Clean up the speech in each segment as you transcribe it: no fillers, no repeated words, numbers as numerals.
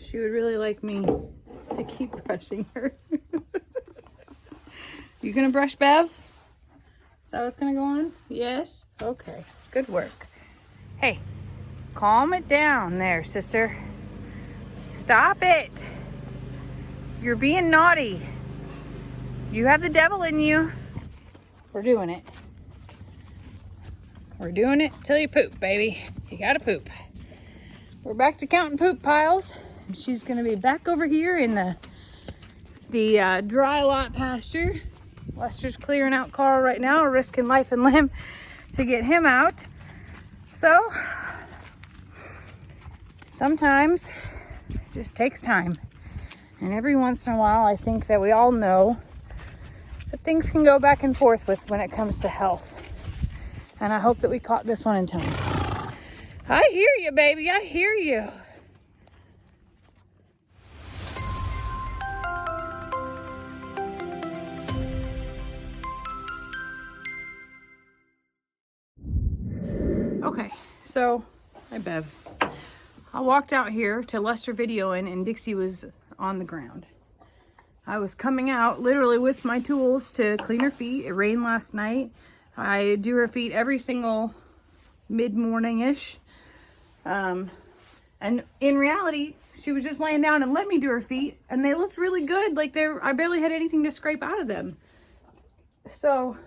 She would really like me to keep brushing her. You gonna brush Bev? Is that what's gonna go on? Yes? Okay, good work. Hey, calm it down there, sister. Stop it. You're being naughty. You have the devil in you. We're doing it. We're doing it till you poop, baby. You gotta poop. We're back to counting poop piles. And she's gonna be back over here in the dry lot pasture. Lester's clearing out Carl right now, risking life and limb to get him out. So, sometimes it just takes time. And every once in a while, I think that we all know that things can go back and forth with when it comes to health. And I hope that we caught this one in time. I hear you, baby. I hear you. Okay, so, hi Bev. I walked out here to Lester videoing and Dixie was on the ground. I was coming out literally with my tools to clean her feet. It rained last night. I do her feet every single mid-morning-ish. And in reality, she was just laying down and let me do her feet. And they looked really good. Like I barely had anything to scrape out of them. So,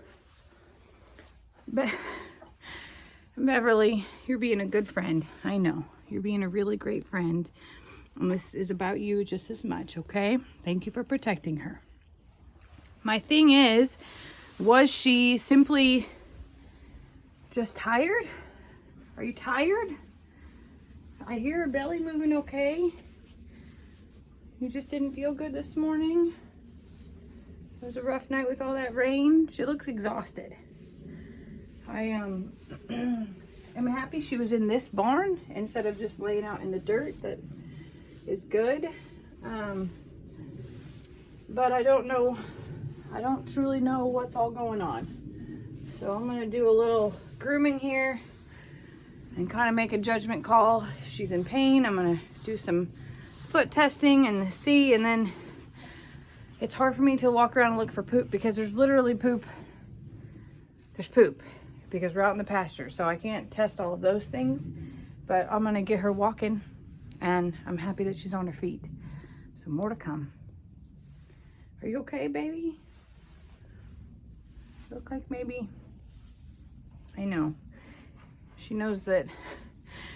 Beverly, you're being a good friend. I know. You're being a really great friend. And this is about you just as much, okay? Thank you for protecting her. My thing is, was she simply just tired? Are you tired? I hear her belly moving okay. You just didn't feel good this morning? It was a rough night with all that rain. She looks exhausted. I am happy she was in this barn instead of just laying out in the dirt. That is good. But I don't know. I don't truly know what's all going on. So I'm going to do a little grooming here and kind of make a judgment call. If she's in pain, I'm going to do some foot testing and see. And then it's hard for me to walk around and look for poop because there's literally poop. There's poop because we're out in the pasture. So I can't test all of those things. But I'm going to get her walking. And I'm happy that she's on her feet. So more to come. Are you okay, baby? Look like maybe. I know. She knows that.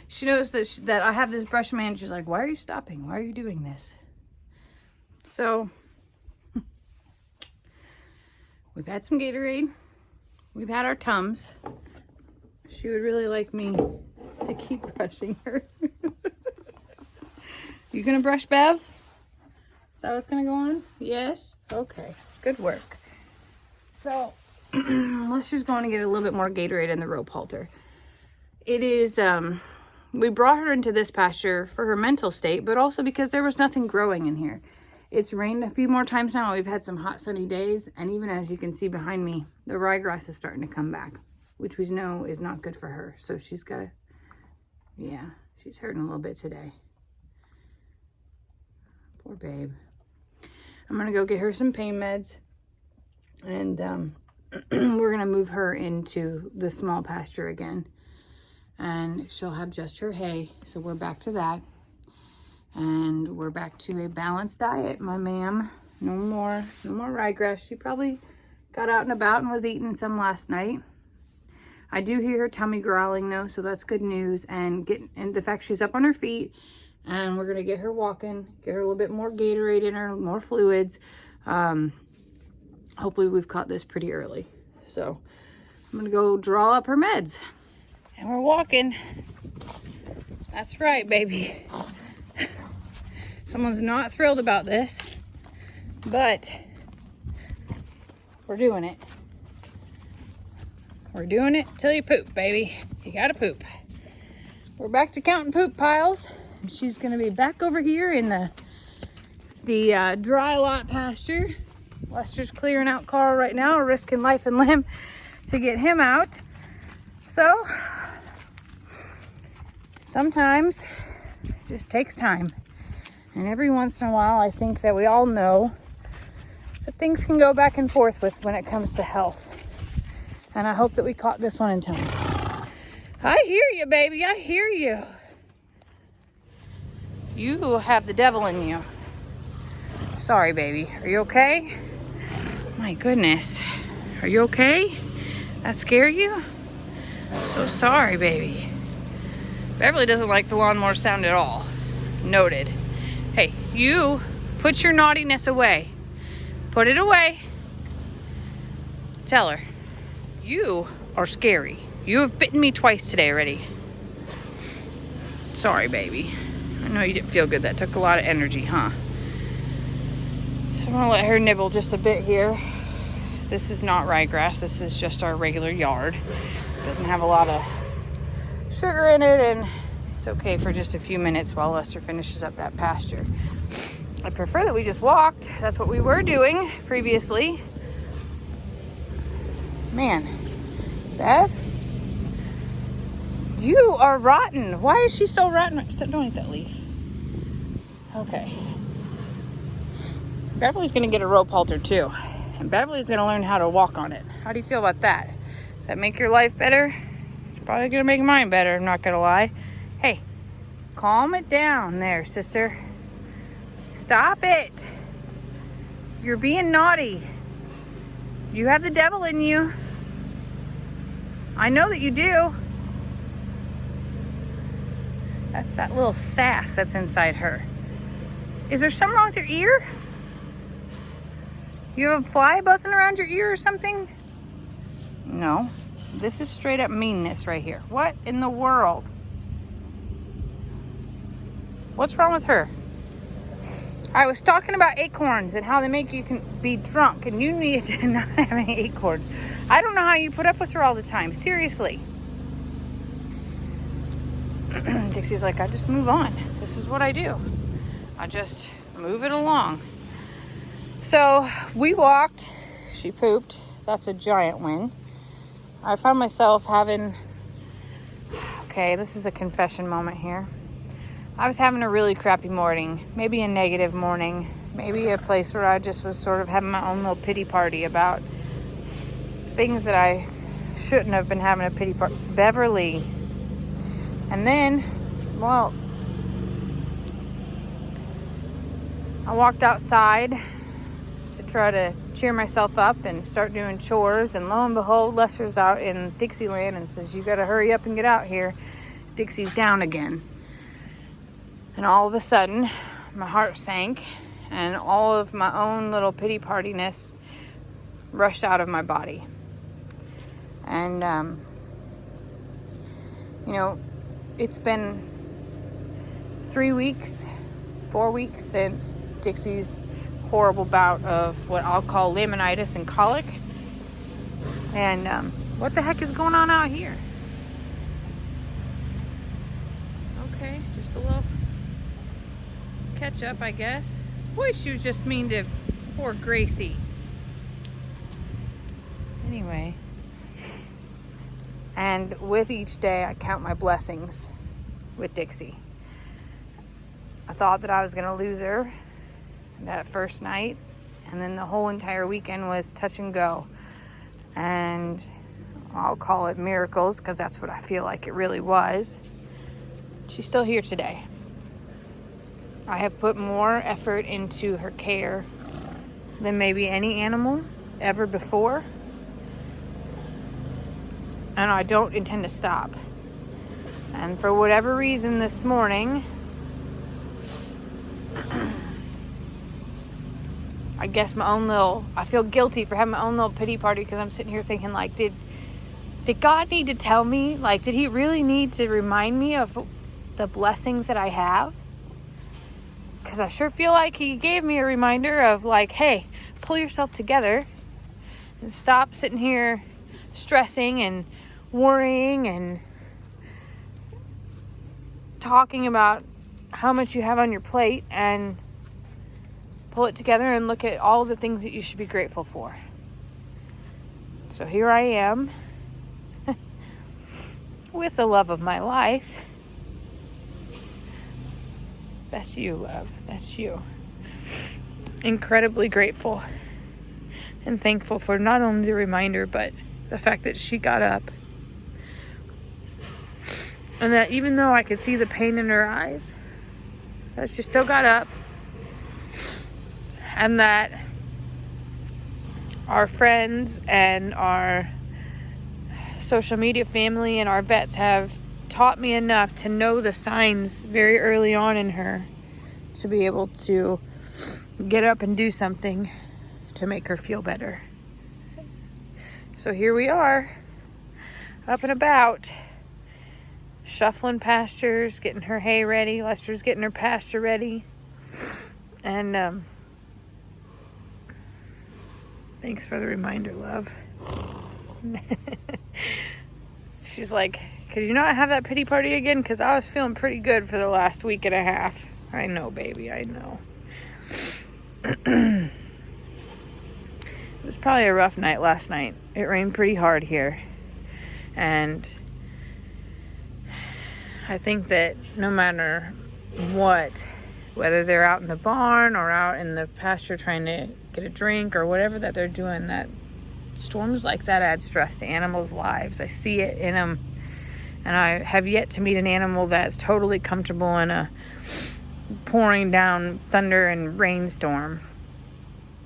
That I have this brush man. She's like, why are you stopping? Why are you doing this? So we've had some Gatorade. We've had our Tums. She would really like me to keep brushing her. You gonna brush Bev? Is that what's gonna go on? Yes? Okay, good work. So, let's just go on and get a little bit more Gatorade in the rope halter. It is, we brought her into this pasture for her mental state, but also because there was nothing growing in here. It's rained a few more times now. We've had some hot sunny days, and even as you can see behind me, the ryegrass is starting to come back, which we know is not good for her. So she's gotta, yeah, she's hurting a little bit today. Poor babe. I'm gonna go get her some pain meds, and we're gonna move her into the small pasture again, and she'll have just her hay. So we're back to that, and we're back to a balanced diet, my ma'am. No more ryegrass. She probably got out and about and was eating some last night. I do hear her tummy growling though, so that's good news. And the fact she's up on her feet. And we're going to get her walking, get her a little bit more Gatorade in her, more fluids. Hopefully we've caught this pretty early. So I'm going to go draw up her meds. And we're walking. That's right, baby. Someone's not thrilled about this, but we're doing it. We're doing it till you poop, baby. You gotta poop. We're back to counting poop piles. And she's gonna be back over here in the dry lot pasture. Lester's clearing out Carl right now, risking life and limb to get him out. So sometimes it just takes time. And every once in a while, I think that we all know that things can go back and forth with when it comes to health. And I hope that we caught this one in time. I hear you, baby. I hear you. You have the devil in you. Sorry, baby. Are you okay? My goodness. Are you okay? That scare you? I'm so sorry, baby. Beverly doesn't like the lawnmower sound at all. Noted. Hey, you put your naughtiness away. Put it away. Tell her, you are scary. You have bitten me twice today already. Sorry, baby. I know you didn't feel good. That took a lot of energy, huh? So I'm gonna let her nibble just a bit here. This is not ryegrass. This is just our regular yard. It doesn't have a lot of sugar in it, and it's okay for just a few minutes while Lester finishes up that pasture. I prefer that we just walked. That's what we were doing previously. Man, Bev, you are rotten. Why is she so rotten? Don't eat that leaf. Okay. Beverly's gonna get a rope halter too. And Beverly's gonna learn how to walk on it. How do you feel about that? Does that make your life better? It's probably gonna make mine better, I'm not gonna lie. Hey, calm it down there, sister. Stop it. You're being naughty. You have the devil in you. I know that you do. That's that little sass that's inside her. Is there something wrong with your ear? You have a fly buzzing around your ear or something? No. This is straight up meanness right here. What in the world? What's wrong with her? I was talking about acorns and how they make you can be drunk, and you need to not have any acorns. I don't know how you put up with her all the time. Seriously. Dixie's like, I just move on. This is what I do. I just move it along. So we walked. She pooped. That's a giant win. I found myself having... Okay, this is a confession moment here. I was having a really crappy morning. Maybe a negative morning. Maybe a place where I just was sort of having my own little pity party about things that I shouldn't have been having a pity party. Beverly. And then, well, I walked outside to try to cheer myself up and start doing chores, and lo and behold, Lester's out in Dixieland and says, you gotta hurry up and get out here. Dixie's down again. And all of a sudden, my heart sank, and all of my own little pity partiness rushed out of my body. And, you know, it's been 3 weeks, 4 weeks since Dixie's horrible bout of what I'll call laminitis and colic. And what the heck is going on out here? Okay, just a little catch up, I guess. Boy, she was just mean to poor Gracie. Anyway. And with each day, I count my blessings with Dixie. I thought that I was going to lose her that first night, and then the whole entire weekend was touch and go. And I'll call it miracles, because that's what I feel like it really was. She's still here today. I have put more effort into her care than maybe any animal ever before. And I don't intend to stop. And for whatever reason this morning, I guess I feel guilty for having my own little pity party, because I'm sitting here thinking, like, did God need to tell me? Like, did he really need to remind me of the blessings that I have? Because I sure feel like he gave me a reminder of, like, hey, pull yourself together and stop sitting here stressing and worrying and talking about how much you have on your plate, and pull it together and look at all the things that you should be grateful for. So here I am with the love of my life, That's you, love. That's you. Incredibly grateful and thankful for not only the reminder, but the fact that she got up. And that even though I could see the pain in her eyes, that she still got up. And that our friends and our social media family and our vets have taught me enough to know the signs very early on in her to be able to get up and do something to make her feel better. So here we are, up and about, shuffling pastures, getting her hay ready. Lester's getting her pasture ready. And thanks for the reminder, love. She's like, could you not have that pity party again? Because I was feeling pretty good for the last week and a half. I know, baby, I know. It was probably a rough night last night. It rained pretty hard here. And I think that no matter what, whether they're out in the barn or out in the pasture trying to get a drink or whatever that they're doing, that storms like that add stress to animals' lives. I see it in them. And I have yet to meet an animal that's totally comfortable in a pouring down thunder and rainstorm.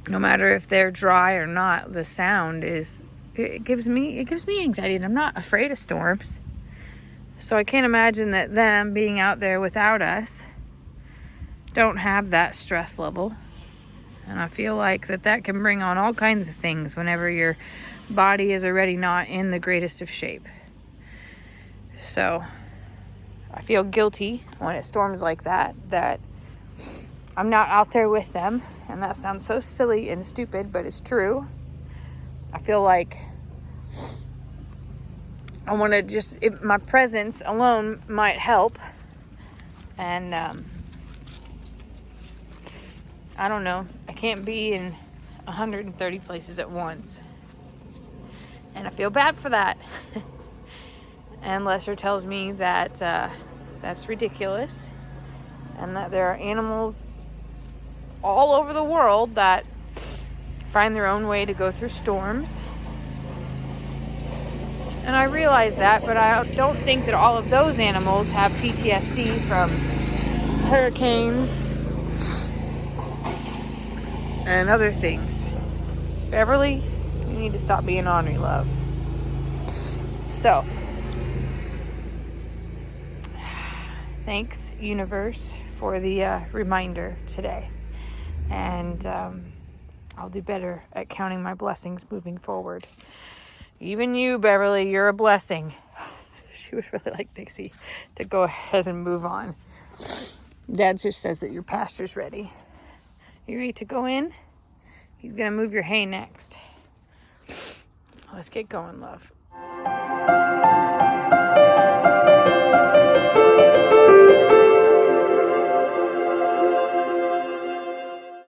No matter if they're dry or not, the sound it gives me anxiety, and I'm not afraid of storms. So I can't imagine that them being out there without us don't have that stress level. And I feel like that can bring on all kinds of things whenever your body is already not in the greatest of shape. So I feel guilty when it storms like that I'm not out there with them. And that sounds so silly and stupid, but it's true. I feel like I want to my presence alone might help. And I don't know. I can't be in 130 places at once. And I feel bad for that. And Lester tells me that that's ridiculous. And that there are animals all over the world that find their own way to go through storms. And I realize that, but I don't think that all of those animals have PTSD from hurricanes and other things. Beverly, you need to stop being ornery, love. So, thanks, universe, for the reminder today. And I'll do better at counting my blessings moving forward. Even you, Beverly, you're a blessing. She would really like Dixie to go ahead and move on. Dad just says that your pasture's ready. You ready to go in? He's going to move your hay next. Let's get going, love.